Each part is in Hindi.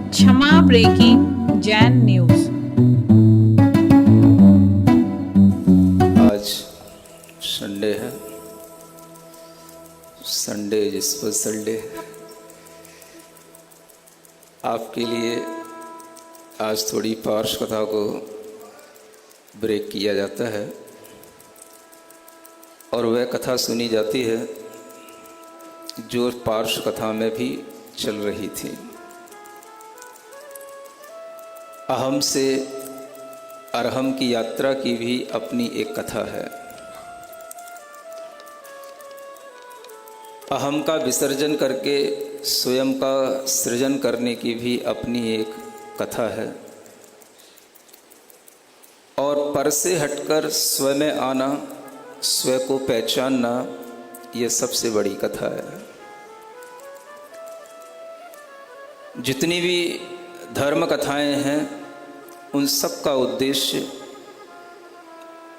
क्षमा ब्रेकिंग जैन न्यूज। आज संडे है, संडे जिस पर संडे आपके लिए आज थोड़ी पार्श कथा को ब्रेक किया जाता है और वह कथा सुनी जाती है जो पार्श कथा में भी चल रही थी। अहम से अरहम की यात्रा की भी अपनी एक कथा है। अहम का विसर्जन करके स्वयं का सृजन करने की भी अपनी एक कथा है और पर से हटकर स्व में आना, स्व को पहचानना, ये सबसे बड़ी कथा है। जितनी भी धर्म कथाएं हैं उन सब का उद्देश्य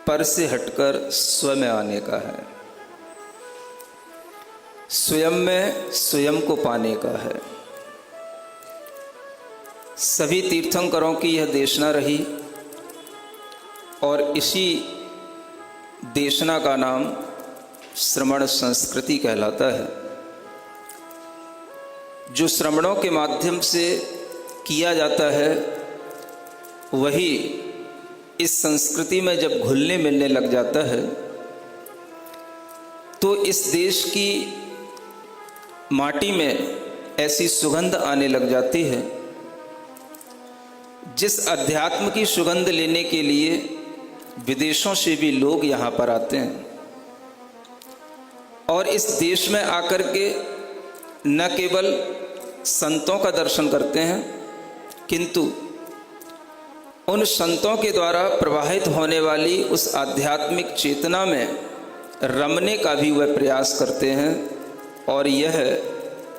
पर से हटकर स्व में आने का है, स्वयं में स्वयं को पाने का है। सभी तीर्थंकरों की यह देशना रही और इसी देशना का नाम श्रमण संस्कृति कहलाता है। जो श्रमणों के माध्यम से किया जाता है वही इस संस्कृति में जब घुलने मिलने लग जाता है तो इस देश की माटी में ऐसी सुगंध आने लग जाती है जिस अध्यात्म की सुगंध लेने के लिए विदेशों से भी लोग यहाँ पर आते हैं और इस देश में आकर के न केवल संतों का दर्शन करते हैं किंतु उन संतों के द्वारा प्रवाहित होने वाली उस आध्यात्मिक चेतना में रमने का भी वह प्रयास करते हैं और यह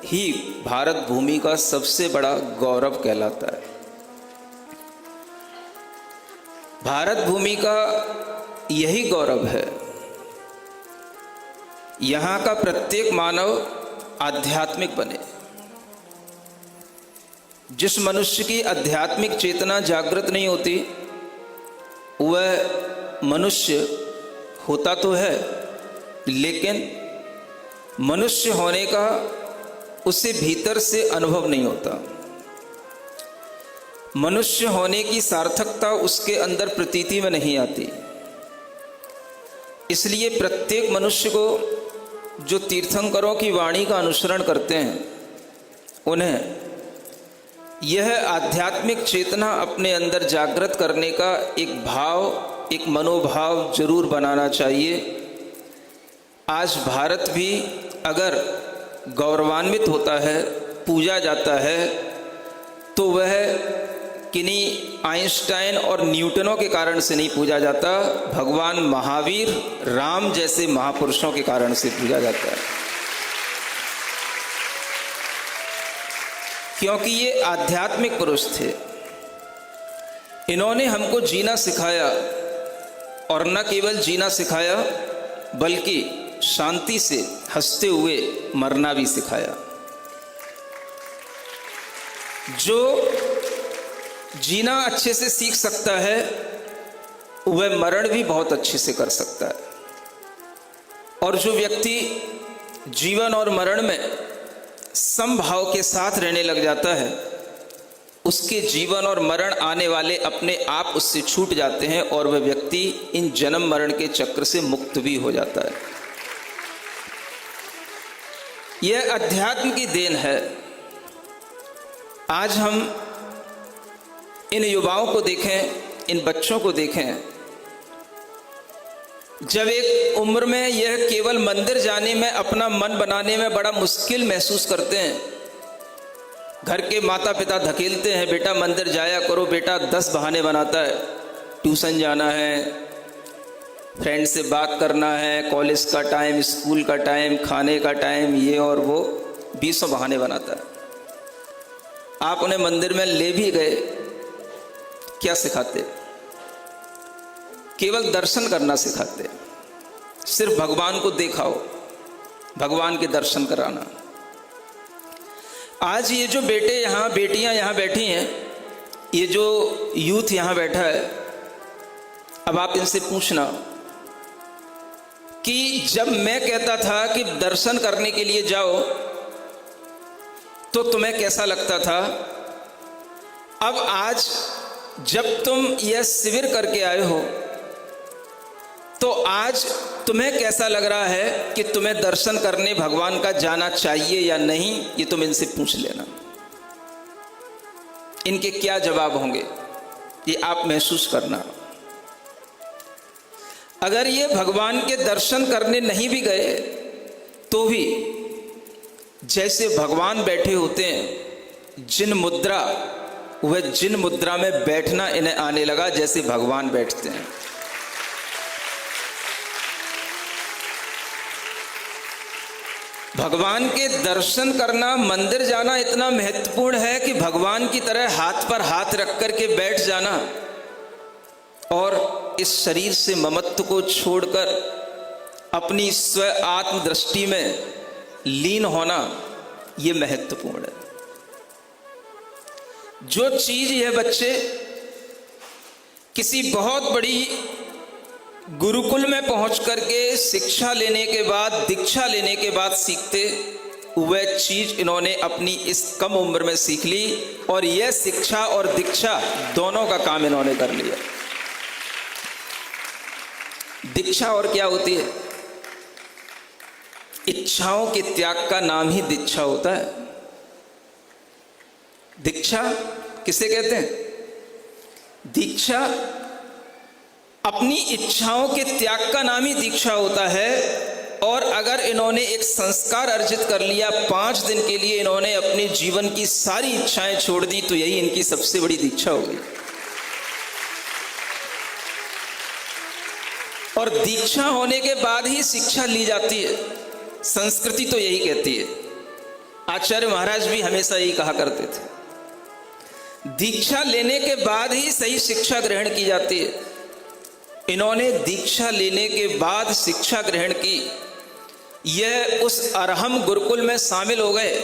ही भारत भूमि का सबसे बड़ा गौरव कहलाता है। भारत भूमि का यही गौरव है। यहाँ का प्रत्येक मानव आध्यात्मिक बने। जिस मनुष्य की आध्यात्मिक चेतना जागृत नहीं होती वह मनुष्य होता तो है लेकिन मनुष्य होने का उसे भीतर से अनुभव नहीं होता। मनुष्य होने की सार्थकता उसके अंदर प्रतीति में नहीं आती। इसलिए प्रत्येक मनुष्य को जो तीर्थंकरों की वाणी का अनुसरण करते हैं उन्हें यह आध्यात्मिक चेतना अपने अंदर जागृत करने का एक भाव, एक मनोभाव जरूर बनाना चाहिए। आज भारत भी अगर गौरवान्वित होता है, पूजा जाता है तो वह किन्हीं आइंस्टाइन और न्यूटनों के कारण से नहीं पूजा जाता, भगवान महावीर, राम जैसे महापुरुषों के कारण से पूजा जाता है। क्योंकि ये आध्यात्मिक पुरुष थे। इन्होंने हमको जीना सिखाया और न केवल जीना सिखाया बल्कि शांति से हंसते हुए मरना भी सिखाया। जो जीना अच्छे से सीख सकता है वह मरण भी बहुत अच्छे से कर सकता है और जो व्यक्ति जीवन और मरण में समभाव के साथ रहने लग जाता है उसके जीवन और मरण आने वाले अपने आप उससे छूट जाते हैं और वह व्यक्ति इन जन्म मरण के चक्र से मुक्त भी हो जाता है। यह अध्यात्म की देन है। आज हम इन युवाओं को देखें, इन बच्चों को देखें, जब एक उम्र में यह केवल मंदिर जाने में, अपना मन बनाने में बड़ा मुश्किल महसूस करते हैं। घर के माता पिता धकेलते हैं, बेटा मंदिर जाया करो, बेटा 10 बहाने बनाता है, ट्यूशन जाना है, फ्रेंड से बात करना है, कॉलेज का टाइम, स्कूल का टाइम, खाने का टाइम, ये और वो 20 बहाने बनाता है। आप उन्हें मंदिर में ले भी गए, क्या सिखाते? केवल दर्शन करना सिखाते। सिर्फ भगवान को दिखाओ, भगवान के दर्शन कराना। आज ये जो बेटे यहाँ बेटियाँ यहाँ बैठी हैं, ये जो यूथ यहाँ बैठा है, अब आप इनसे पूछना कि जब मैं कहता था कि दर्शन करने के लिए जाओ तो तुम्हें कैसा लगता था, अब आज जब तुम यह शिविर करके आए हो तो आज तुम्हें कैसा लग रहा है कि तुम्हें दर्शन करने भगवान का जाना चाहिए या नहीं, ये तुम इनसे पूछ लेना। इनके क्या जवाब होंगे ये आप महसूस करना। अगर ये भगवान के दर्शन करने नहीं भी गए तो भी जैसे भगवान बैठे होते हैं, जिन मुद्रा, वह जिन मुद्रा में बैठना इन्हें आने लगा जैसे भगवान बैठते हैं। भगवान के दर्शन करना, मंदिर जाना इतना महत्वपूर्ण है कि भगवान की तरह हाथ पर हाथ रख करके बैठ जाना और इस शरीर से ममत्व को छोड़कर अपनी स्व आत्म दृष्टि में लीन होना, ये महत्वपूर्ण है। जो चीज यह बच्चे किसी बहुत बड़ी गुरुकुल में पहुंच करके शिक्षा लेने के बाद, दीक्षा लेने के बाद सीखते, वह चीज इन्होंने अपनी इस कम उम्र में सीख ली और यह शिक्षा और दीक्षा दोनों का काम इन्होंने कर लिया। दीक्षा और क्या होती है? इच्छाओं के त्याग का नाम ही दीक्षा होता है। दीक्षा किसे कहते हैं? दीक्षा अपनी इच्छाओं के त्याग का नाम ही दीक्षा होता है। और अगर इन्होंने एक संस्कार अर्जित कर लिया, 5 दिन के लिए इन्होंने अपने जीवन की सारी इच्छाएं छोड़ दी, तो यही इनकी सबसे बड़ी दीक्षा हो गई। और दीक्षा होने के बाद ही शिक्षा ली जाती है। संस्कृति तो यही कहती है। आचार्य महाराज भी हमेशा यही कहा करते थे, दीक्षा लेने के बाद ही सही शिक्षा ग्रहण की जाती है। इन्होंने दीक्षा लेने के बाद शिक्षा ग्रहण की। यह उस अरहम गुरुकुल में शामिल हो गए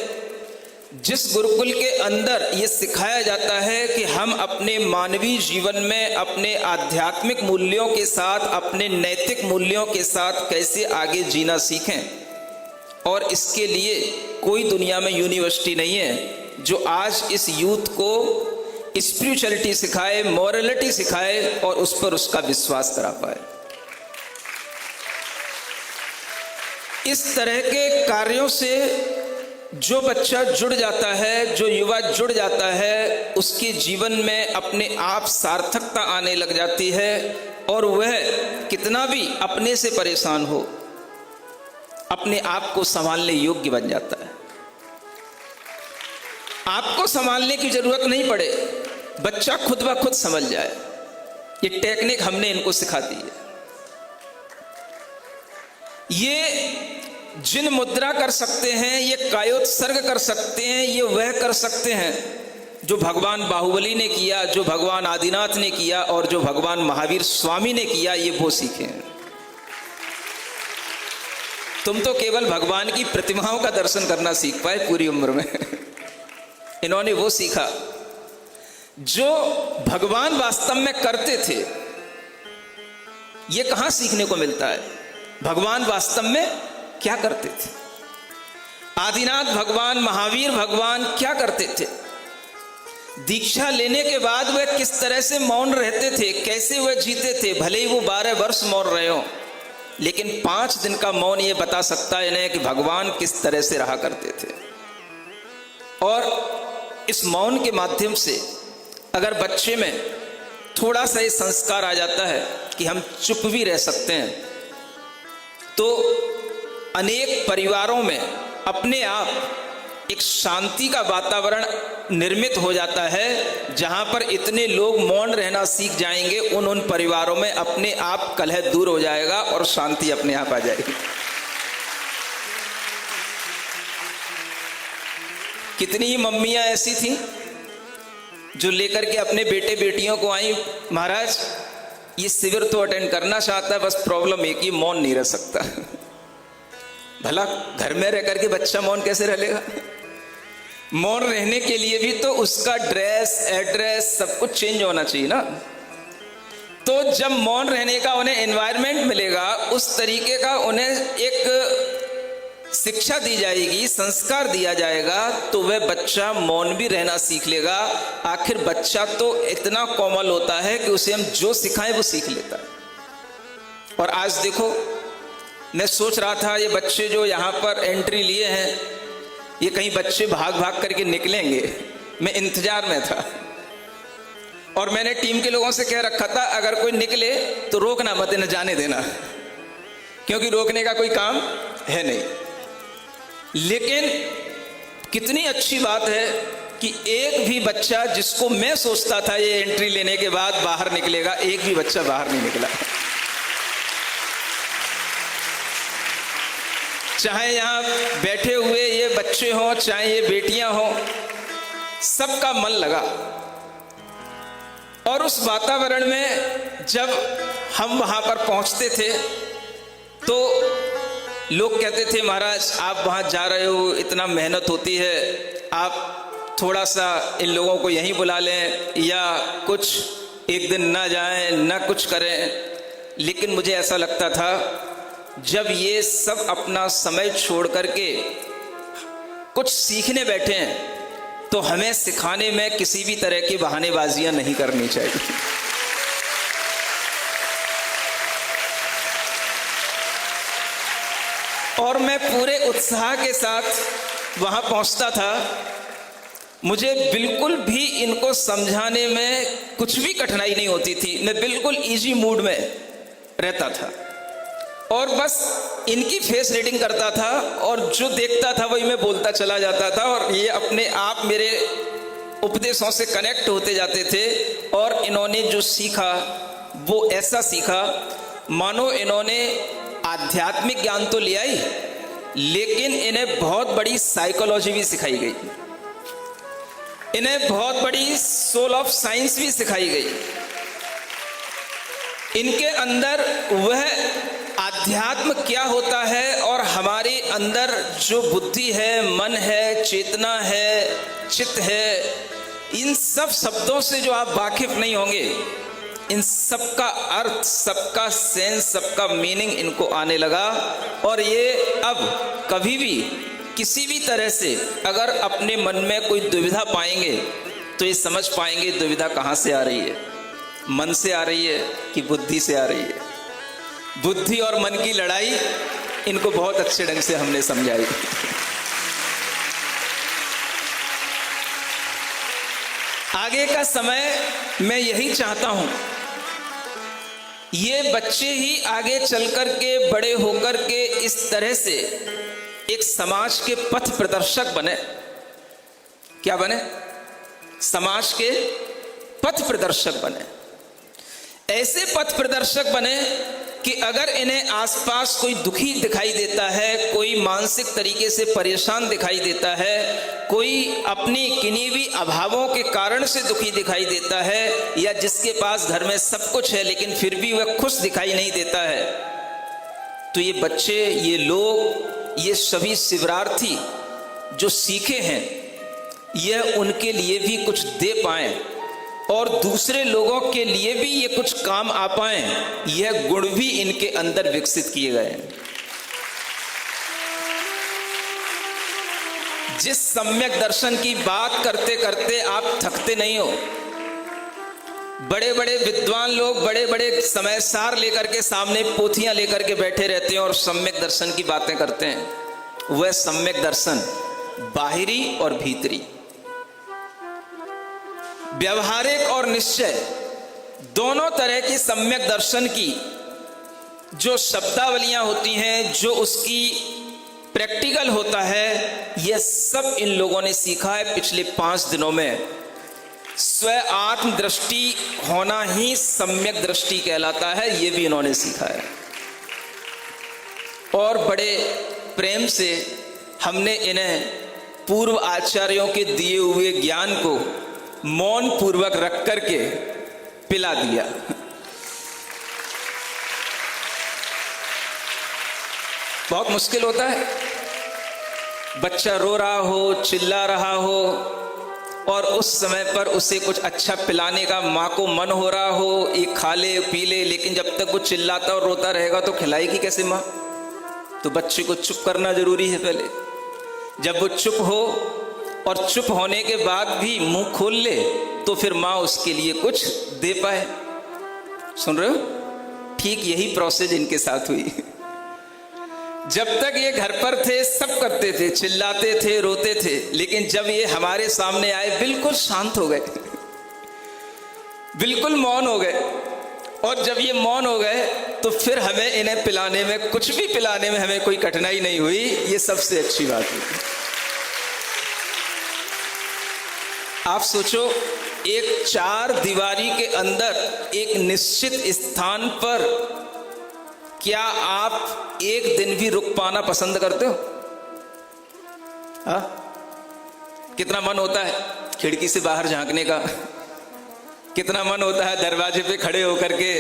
जिस गुरुकुल के अंदर यह सिखाया जाता है कि हम अपने मानवीय जीवन में अपने आध्यात्मिक मूल्यों के साथ, अपने नैतिक मूल्यों के साथ कैसे आगे जीना सीखें। और इसके लिए कोई दुनिया में यूनिवर्सिटी नहीं है जो आज इस यूथ को स्पिरिचुअलिटी सिखाए, मॉरलिटी सिखाए और उस पर उसका विश्वास करा पाए। इस तरह के कार्यों से जो बच्चा जुड़ जाता है, जो युवा जुड़ जाता है, उसके जीवन में अपने आप सार्थकता आने लग जाती है और वह कितना भी अपने से परेशान हो, अपने आप को संभालने योग्य बन जाता है। आपको संभालने की जरूरत नहीं पड़े, बच्चा खुद ब खुद संभल जाए। ये टेक्निक हमने इनको सिखा दी है। ये जिन मुद्रा कर सकते हैं, ये कायोत्सर्ग कर सकते हैं, ये वह कर सकते हैं जो भगवान बाहुबली ने किया, जो भगवान आदिनाथ ने किया और जो भगवान महावीर स्वामी ने किया। ये वो सीखे हैं। तुम तो केवल भगवान की प्रतिमाओं का दर्शन करना सीख पाए पूरी उम्र में। इन्होंने वो सीखा जो भगवान वास्तव में करते थे। ये कहां सीखने को मिलता है? भगवान वास्तव में क्या करते थे? आदिनाथ भगवान, महावीर भगवान क्या करते थे? दीक्षा लेने के बाद वह किस तरह से मौन रहते थे, कैसे वह जीते थे? भले ही वो 12 वर्ष मौन रहे हो, लेकिन 5 दिन का मौन ये बता सकता है इन्हें कि भगवान किस तरह से रहा करते थे। और इस मौन के माध्यम से अगर बच्चे में थोड़ा सा ये संस्कार आ जाता है कि हम चुप भी रह सकते हैं, तो अनेक परिवारों में अपने आप एक शांति का वातावरण निर्मित हो जाता है। जहां पर इतने लोग मौन रहना सीख जाएंगे, उन परिवारों में अपने आप कलह दूर हो जाएगा और शांति अपने आप आ जाएगी। कितनी ही मम्मियां ऐसी थी जो लेकर के अपने बेटे बेटियों को आई, महाराज ये शिविर तो अटेंड करना चाहता है, बस प्रॉब्लम एक ही, मौन नहीं रह सकता। भला घर में रह करके बच्चा मौन कैसे रह लेगा? मौन रहने के लिए भी तो उसका ड्रेस, एड्रेस सब कुछ चेंज होना चाहिए ना। तो जब मौन रहने का उन्हें एनवायरनमेंट मिलेगा, उस तरीके का उन्हें एक शिक्षा दी जाएगी, संस्कार दिया जाएगा, तो वह बच्चा मौन भी रहना सीख लेगा। आखिर बच्चा तो इतना कोमल होता है कि उसे हम जो सिखाएं वो सीख लेता है। और आज देखो, मैं सोच रहा था ये बच्चे जो यहाँ पर एंट्री लिए हैं, ये कहीं बच्चे भाग भाग करके निकलेंगे, मैं इंतजार में था। और मैंने टीम के लोगों से कह रखा था अगर कोई निकले तो रोकना मत, न जाने देना, क्योंकि रोकने का कोई काम है नहीं। लेकिन कितनी अच्छी बात है कि एक भी बच्चा, जिसको मैं सोचता था ये एंट्री लेने के बाद बाहर निकलेगा, एक भी बच्चा बाहर नहीं निकला। चाहे यहां बैठे हुए ये बच्चे हों, चाहे ये बेटियां हों, सबका मन लगा। और उस वातावरण में जब हम वहां पर पहुंचते थे तो लोग कहते थे महाराज आप वहां जा रहे हो, इतना मेहनत होती है, आप थोड़ा सा इन लोगों को यहीं बुला लें, या कुछ एक दिन ना जाएं, ना कुछ करें। लेकिन मुझे ऐसा लगता था जब ये सब अपना समय छोड़ करके कुछ सीखने बैठे हैं तो हमें सिखाने में किसी भी तरह की बहानेबाजियां नहीं करनी चाहिए। और मैं पूरे उत्साह के साथ वहां पहुंचता था। मुझे बिल्कुल भी इनको समझाने में कुछ भी कठिनाई नहीं होती थी, मैं बिल्कुल इजी मूड में रहता था और बस इनकी फेस रीडिंग करता था और जो देखता था वही मैं बोलता चला जाता था। और ये अपने आप मेरे उपदेशों से कनेक्ट होते जाते थे। और इन्होंने जो सीखा वो ऐसा सीखा मानो इन्होंने आध्यात्मिक ज्ञान तो लिया ही, लेकिन इन्हें बहुत बड़ी साइकोलॉजी भी सिखाई गई, इन्हें बहुत बड़ी सोल ऑफ साइंस भी सिखाई गई। इनके अंदर वह आध्यात्म क्या होता है और हमारे अंदर जो बुद्धि है, मन है, चेतना है, चित्त है, इन सब शब्दों से जो आप वाकिफ नहीं होंगे, इन सबका अर्थ, सबका सेंस, सबका मीनिंग इनको आने लगा। और ये अब कभी भी किसी भी तरह से अगर अपने मन में कोई दुविधा पाएंगे तो ये समझ पाएंगे दुविधा कहाँ से आ रही है, मन से आ रही है कि बुद्धि से आ रही है। बुद्धि और मन की लड़ाई इनको बहुत अच्छे ढंग से हमने समझाई। आगे का समय मैं यही चाहता हूं, ये बच्चे ही आगे चलकर के बड़े होकर के इस तरह से एक समाज के पथ प्रदर्शक बने। क्या बने? समाज के पथ प्रदर्शक बने। ऐसे पथ प्रदर्शक बने कि अगर इन्हें आसपास कोई दुखी दिखाई देता है, कोई मानसिक तरीके से परेशान दिखाई देता है, कोई अपनी किन्हीं भी अभावों के कारण से दुखी दिखाई देता है, या जिसके पास घर में सब कुछ है लेकिन फिर भी वह खुश दिखाई नहीं देता है, तो ये बच्चे, ये लोग, ये सभी शिविरार्थी जो सीखे हैं, यह उनके लिए भी कुछ दे पाएं और दूसरे लोगों के लिए भी ये कुछ काम आ पाए, यह गुण भी इनके अंदर विकसित किए गए हैं। जिस सम्यक दर्शन की बात करते करते आप थकते नहीं हो, बड़े बड़े विद्वान लोग बड़े बड़े समय सार लेकर के सामने पोथियां लेकर के बैठे रहते हैं और सम्यक दर्शन की बातें करते हैं। वह सम्यक दर्शन बाहरी और भीतरी, व्यवहारिक और निश्चय, दोनों तरह की सम्यक दर्शन की जो शब्दावलियां होती हैं, जो उसकी प्रैक्टिकल होता है, यह सब इन लोगों ने सीखा है पिछले 5 दिनों में। स्व आत्म दृष्टि होना ही सम्यक दृष्टि कहलाता है, यह भी इन्होंने सीखा है। और बड़े प्रेम से हमने इन्हें पूर्व आचार्यों के दिए हुए ज्ञान को मौन पूर्वक रख करके पिला दिया। बहुत मुश्किल होता है बच्चा रो रहा हो, चिल्ला रहा हो, और उस समय पर उसे कुछ अच्छा पिलाने का माँ को मन हो रहा हो, ये खा ले पी ले, लेकिन जब तक वो चिल्लाता और रोता रहेगा तो खिलाएगी कैसे माँ? तो बच्चे को चुप करना जरूरी है पहले। जब वो चुप हो और चुप होने के बाद भी मुंह खोल ले तो फिर माँ उसके लिए कुछ दे पाए। सुन रहे हो? ठीक यही प्रोसेस इनके साथ हुई। जब तक ये घर पर थे सब करते थे, चिल्लाते थे, रोते थे, लेकिन जब ये हमारे सामने आए बिल्कुल शांत हो गए, बिल्कुल मौन हो गए। और जब ये मौन हो गए तो फिर हमें इन्हें पिलाने में, कुछ भी पिलाने में हमें कोई कठिनाई नहीं हुई। ये सबसे अच्छी बात है। आप सोचो, एक चार दीवारी के अंदर एक निश्चित स्थान पर क्या आप एक दिन भी रुक पाना पसंद करते हो? हाँ? कितना मन होता है खिड़की से बाहर झांकने का, कितना मन होता है दरवाजे पे खड़े होकर के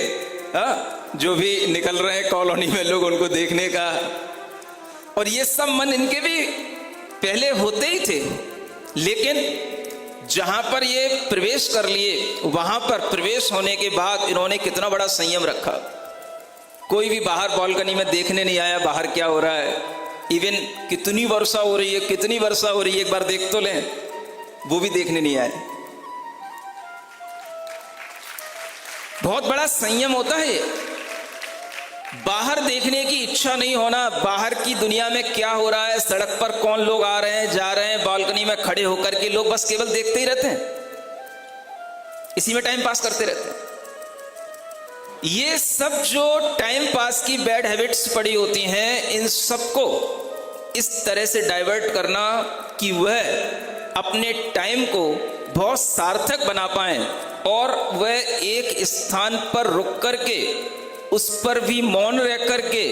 जो भी निकल रहे हैं कॉलोनी में लोग उनको देखने का। और ये सब मन इनके भी पहले होते ही थे, लेकिन जहां पर ये प्रवेश कर लिए वहां पर प्रवेश होने के बाद इन्होंने कितना बड़ा संयम रखा। कोई भी बाहर बालकनी में देखने नहीं आया बाहर क्या हो रहा है। इवन कितनी वर्षा हो रही है, कितनी वर्षा हो रही है, एक बार देख तो लें, वो भी देखने नहीं आए। बहुत बड़ा संयम होता है। बाहर देखने की इच्छा नहीं होना, बाहर की दुनिया में क्या हो रहा है, सड़क पर कौन लोग आ रहे हैं जा रहे हैं, बालकनी में खड़े होकर के लोग बस केवल देखते ही रहते हैं, इसी में टाइम पास करते रहते हैं। ये सब जो टाइम पास की बैड हैबिट्स पड़ी होती हैं, इन सबको इस तरह से डाइवर्ट करना कि वह अपने टाइम को बहुत सार्थक बना पाएं और वह एक स्थान पर रुक करके, उस पर भी मौन रह करके,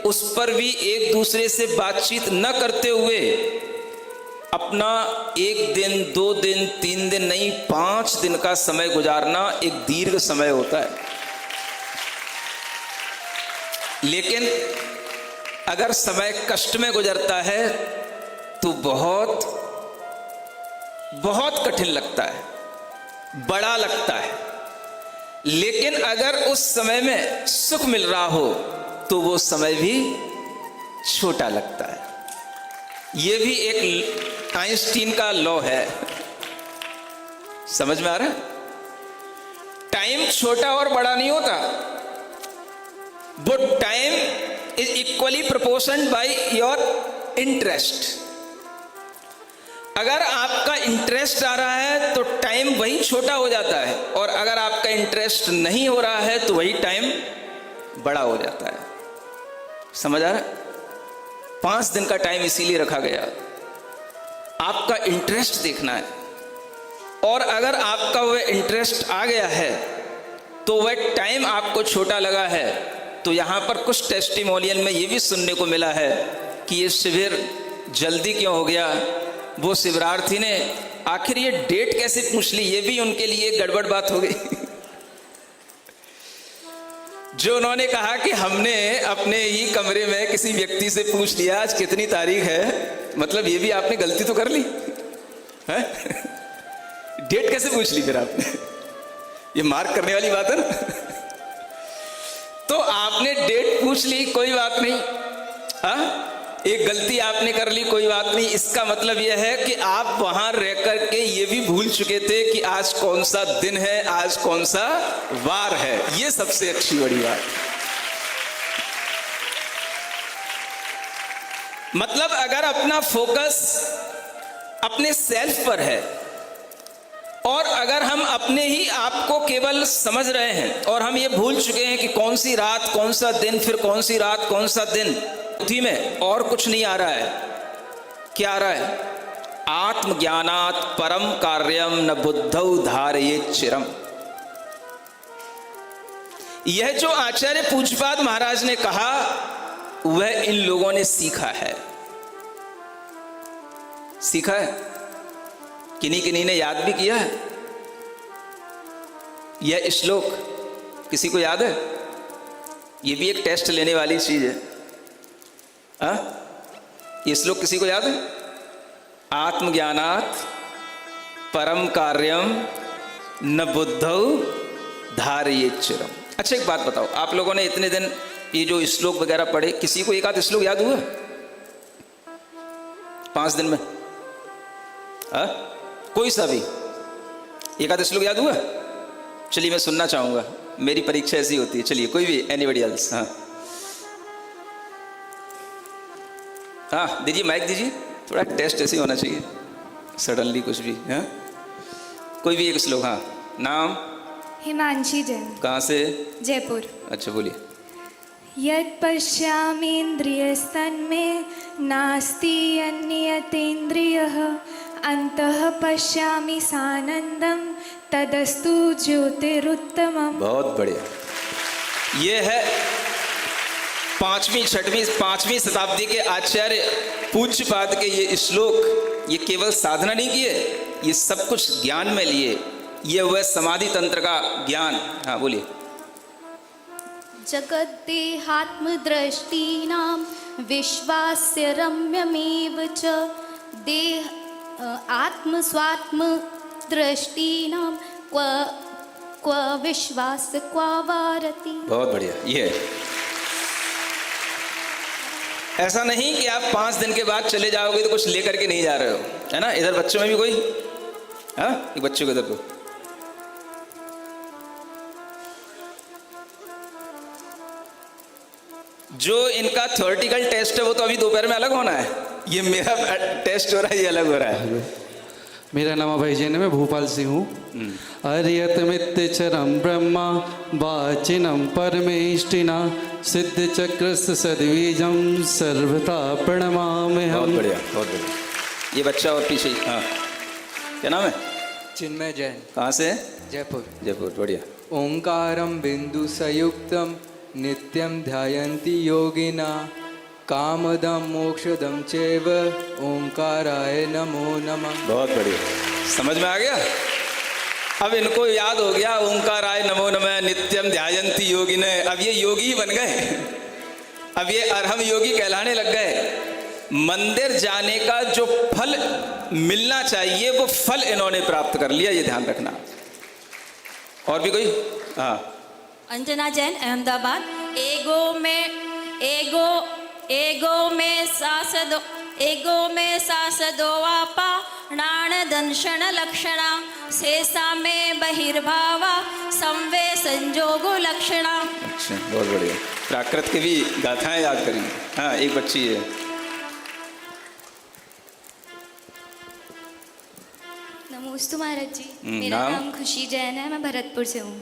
उस पर भी एक दूसरे से बातचीत न करते हुए अपना 1 दिन 2 दिन 3 दिन नहीं 5 दिन का समय गुजारना एक दीर्घ समय होता है। लेकिन अगर समय कष्ट में गुजरता है तो बहुत बहुत कठिन लगता है, बड़ा लगता है। लेकिन अगर उस समय में सुख मिल रहा हो तो वो समय भी छोटा लगता है। ये भी एक आइंस्टीन का लॉ है। समझ में आ रहा है? टाइम छोटा और बड़ा नहीं होता, but time is equally proportioned by your interest। अगर आपका इंटरेस्ट आ रहा है तो टाइम वही छोटा हो जाता है, और अगर आपका इंटरेस्ट नहीं हो रहा है तो वही टाइम बड़ा हो जाता है। समझ आ रहा है? 5 दिन का टाइम इसीलिए रखा गया, आपका इंटरेस्ट देखना है। और अगर आपका वह इंटरेस्ट आ गया है तो वह टाइम आपको छोटा लगा है, तो यहाँ पर कुछ टेस्टिमोनियल में ये भी सुनने को मिला है कि ये शिविर जल्दी क्यों हो गया। वो शिविरार्थी ने आखिर ये डेट कैसे पूछ ली, ये भी उनके लिए गड़बड़ बात हो गई। जो उन्होंने कहा कि हमने अपने ही कमरे में किसी व्यक्ति से पूछ लिया आज कितनी तारीख है, मतलब ये भी आपने गलती तो कर ली है? डेट कैसे पूछ ली फिर आपने? ये मार्क करने वाली बात है ना। तो आपने डेट पूछ ली, कोई बात नहीं, हाँ एक गलती आपने कर ली, कोई बात नहीं। इसका मतलब यह है कि आप वहां रह करके ये भी भूल चुके थे कि आज कौन सा दिन है, आज कौन सा वार है। ये सबसे अच्छी बड़ी बात। मतलब अगर अपना फोकस अपने सेल्फ पर है और अगर हम अपने ही आप को केवल समझ रहे हैं और हम ये भूल चुके हैं कि कौन सी रात कौन सा दिन, फिर कौन सी रात कौन सा दिन, बुद्धि में और कुछ नहीं आ रहा है। क्या आ रहा है? आत्मज्ञानात् परम कार्यम न बुद्धौ धारयेत् चिरम। यह जो आचार्य पूज्यपाद महाराज ने कहा वह इन लोगों ने सीखा है। सीखा है, किन्हीं किन्हीं ने याद भी किया है। यह श्लोक किसी को याद है? यह भी एक टेस्ट लेने वाली चीज है। ये श्लोक किसी को याद है? आत्मज्ञानात् परम कार्यम न बुद्धौ धारयेत् चिरम। अच्छा एक बात बताओ, आप लोगों ने इतने दिन ये जो श्लोक वगैरह पढ़े, किसी को एक आध श्लोक याद हुआ 5 दिन में? हाँ, कोई सा भी एक आध श्लोक याद हुआ? चलिए मैं सुनना चाहूंगा, मेरी परीक्षा ऐसी होती है। चलिए कोई भी, एनीबडी एल्स? हाँ हाँ, दीजिए माइक दीजिए, थोड़ा टेस्ट ऐसे होना चाहिए सडनली कुछ भी। हाँ, कोई भी एक श्लोक। हाँ, नाम? हिमांशी जैन। कहाँ से? जयपुर। अच्छा बोलिए। यत् पश्यामीन्द्रियस्तन्मे नास्ति अन्यतेन्द्रियः अन्तः पश्यामि सानन्दं तदस्तु ज्योतिरुत्तमम्। बहुत बढ़िया। ये है 5वीं शताब्दी के आचार्य पूज्यपाद के ये श्लोक। ये केवल साधना नहीं किए, ये सब कुछ ज्ञान में लिए। ये वह समाधि तंत्र का ज्ञान। हाँ बोलिए। जगद्देहात्मदृष्टीनां विश्वास्य रम्यमेव च देह आत्मस्वात्मदृष्टीनां क्व विश्वास क्व वारति। बहुत बढ़िया। ये ऐसा नहीं कि आप 5 दिन के बाद चले जाओगे तो कुछ लेकर के नहीं जा रहे हो, है ना? इधर बच्चों में भी कोई? हाँ, एक बच्चों को इधर को। जो इनका थ्योरेटिकल टेस्ट है वो तो अभी दोपहर में अलग होना है। ये मेरा टेस्ट हो रहा है, ये अलग हो रहा है। मेरा नाम अभय जैन है, मैं भोपाल से हूँ। अर्यतमित्यचरम ब्रह्मा वाचिनम परमेष्टिना सिद्ध चक्रस्य सद्वीजम सर्वथा प्रणमाम्यहम्। बहुत बढ़िया, बहुत बढ़िया। ये बच्चा और पीछे। हाँ, क्या नाम है? चिन्मय जैन। कहाँ से? जयपुर। जयपुर, बढ़िया। ओंकारं बिंदु संयुक्तं नित्यं ध्यायन्ति योगिना कामदं मोक्षदं चैव ओंकाराय नमो नमः। बहुत बढ़िया, समझ में आ गया? अब इनको याद हो गया ओंकाराय नमो नमः नित्यम ध्यायन्ति योगिने। अब ये योगी ही बन गए, अब ये अरहम योगी कहलाने लग गए। मंदिर जाने का जो फल मिलना चाहिए वो फल इन्होंने प्राप्त कर लिया, ये ध्यान रखना। और भी कोई? हाँ। अंजना जैन, अहमदाबाद। एगो में सास दो आपा प्राण दंशन लक्षणा शेषा में बहिर्भावा संवे संजोगो लक्षणा। अच्छा, बहुत बढ़िया। प्राकृत की भी गाथाएं याद करेंगे। हाँ, एक बच्ची है। नमोस्तु महाराज जी। मेरा नाम? नाम खुशी जैन है, मैं भरतपुर से हूँ।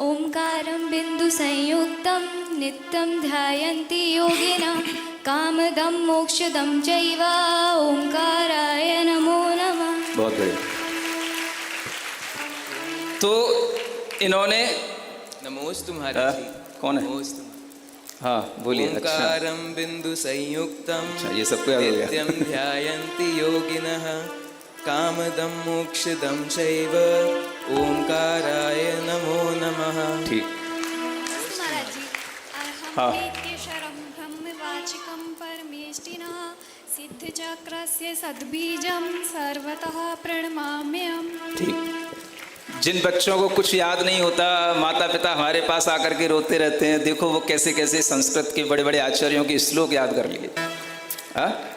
ओंकारं बिंदु संयुक्तं नित्यं ध्यायन्ति योगिना कामदं मोक्षदं चैव ओंकाराय नमो नमः। बहुत बढ़िया। तो इन्होंने नमोस्तु महाराज जी। कौन है? नमोस्तु। हाँ बोलिए। अच्छा, ओंकारं बिंदु संयुक्तं ये सबको याद हो गया। नित्यं ध्यायन्ति योगिनः कामदं मोक्षदं चैव ओंकाराय नमो नमः। ठीक। महाराज जी। हाँ। अहं ब्रह्मवाचिकं परमेष्टिना सिद्धचक्रस्य सद्बीजं सर्वतः प्रणमाम्यहम्। ठीक। जिन बच्चों को कुछ याद नहीं होता, माता पिता हमारे पास आकर के रोते रहते हैं, देखो वो कैसे कैसे संस्कृत के बड़े बड़े आचार्यों के श्लोक याद कर लिए। हाँ,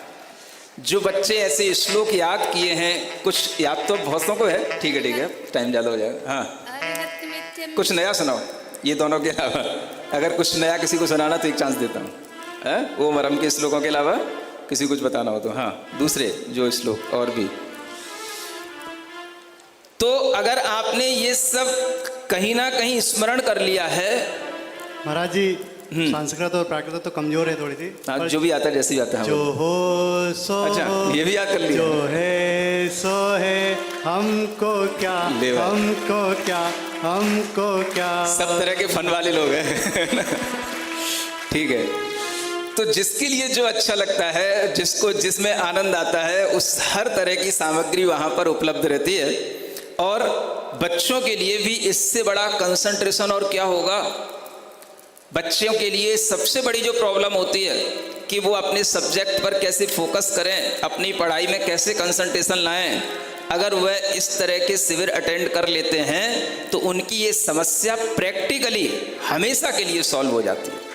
जो बच्चे ऐसे श्लोक याद किए हैं, कुछ याद तो बहुतों को है। ठीक है, टाइम ज़्यादा हो जाएगा। हाँ, कुछ नया सुनाओ, ये दोनों के अलावा। अगर कुछ नया किसी को सुनाना तो एक चांस देता हूँ। वो मरम के श्लोकों के अलावा किसी कुछ बताना हो तो। हाँ, दूसरे जो श्लोक और भी। तो अगर आपने ये सब कहीं ना कहीं स्मरण कर लिया है। महाराज जी, संस्कृत और प्राकृत तो कमजोर है थोड़ी सी। हाँ, जो भी आता है जैसे भी आता है। जो हो सो। अच्छा, ये भी याद कर लिया। जो है सो है, हमको क्या, हमको क्या, हमको क्या। सब तरह के फन वाले लोग हैं। ठीक है, तो जिसके लिए जो अच्छा लगता है, जिसको जिसमें आनंद आता है, उस हर तरह की सामग्री वहाँ पर उपलब्ध रहती है। और बच्चों के लिए भी इससे बड़ा कंसंट्रेशन और क्या होगा। बच्चों के लिए सबसे बड़ी जो प्रॉब्लम होती है कि वो अपने सब्जेक्ट पर कैसे फोकस करें, अपनी पढ़ाई में कैसे कंसंट्रेशन लाएं, अगर वह इस तरह के शिविर अटेंड कर लेते हैं तो उनकी ये समस्या प्रैक्टिकली हमेशा के लिए सॉल्व हो जाती है।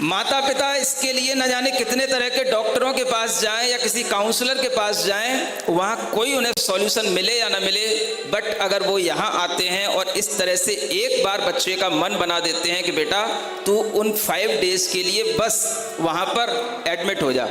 माता पिता इसके लिए न जाने कितने तरह के डॉक्टरों के पास जाएं या किसी काउंसलर के पास जाएं, वहाँ कोई उन्हें सॉल्यूशन मिले या न मिले, बट अगर वो यहाँ आते हैं और इस तरह से एक बार बच्चे का मन बना देते हैं कि बेटा तू उन 5 डेज के लिए बस वहाँ पर एडमिट हो जा,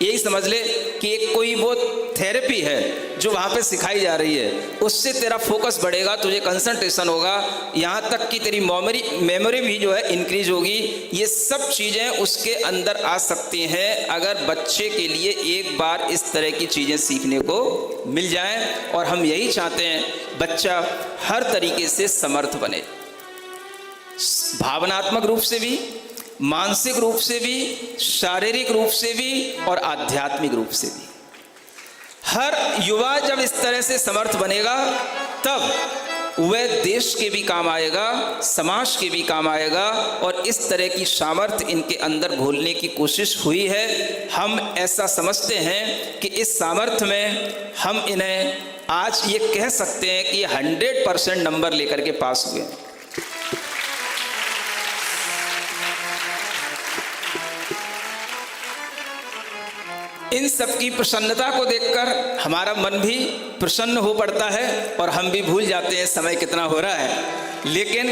यही समझ ले कि एक कोई वो थेरेपी है जो वहाँ पे सिखाई जा रही है, उससे तेरा फोकस बढ़ेगा, तुझे कंसंट्रेशन होगा, यहाँ तक कि तेरी मेमोरी भी जो है इंक्रीज होगी। ये सब चीज़ें उसके अंदर आ सकती हैं अगर बच्चे के लिए एक बार इस तरह की चीज़ें सीखने को मिल जाएं। और हम यही चाहते हैं बच्चा हर तरीके से समर्थ बने, भावनात्मक रूप से भी, मानसिक रूप से भी, शारीरिक रूप से भी और आध्यात्मिक रूप से भी। हर युवा जब इस तरह से समर्थ बनेगा तब वह देश के भी काम आएगा, समाज के भी काम आएगा। और इस तरह की सामर्थ्य इनके अंदर घोलने की कोशिश हुई है। हम ऐसा समझते हैं कि इस सामर्थ्य में हम इन्हें आज ये कह सकते हैं कि 100% नंबर लेकर के पास हुए हैं। इन सबकी प्रसन्नता को देखकर हमारा मन भी प्रसन्न हो पड़ता है और हम भी भूल जाते हैं समय कितना हो रहा है, लेकिन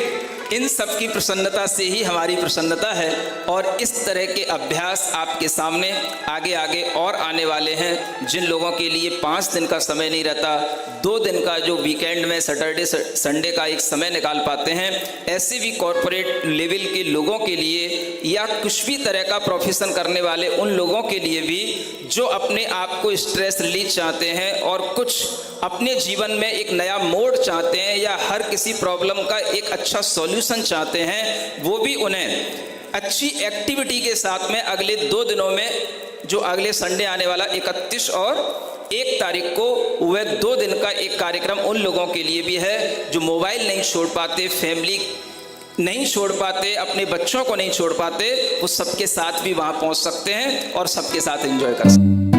इन सबकी प्रसन्नता से ही हमारी प्रसन्नता है। और इस तरह के अभ्यास आपके सामने आगे आगे और आने वाले हैं। जिन लोगों के लिए 5 दिन का समय नहीं रहता, 2 दिन का जो वीकेंड में सैटरडे संडे का एक समय निकाल पाते हैं, ऐसे भी कॉरपोरेट लेवल के लोगों के लिए या कुछ भी तरह का प्रोफेशन करने वाले उन लोगों के लिए भी जो अपने आप को स्ट्रेस रिलीज चाहते हैं और कुछ अपने जीवन में एक नया मोड़ चाहते हैं या हर किसी प्रॉब्लम का एक अच्छा सॉल्यूशन चाहते हैं, वो भी उन्हें अच्छी एक्टिविटी के साथ में अगले 2 दिनों में, जो अगले संडे आने वाला 31 और 1 तारीख को, वह 2 दिन का एक कार्यक्रम उन लोगों के लिए भी है जो मोबाइल नहीं छोड़ पाते, फैमिली नहीं छोड़ पाते, अपने बच्चों को नहीं छोड़ पाते, वो सबके साथ भी वहाँ पहुँच सकते हैं और सबके साथ एंजॉय कर सकते हैं।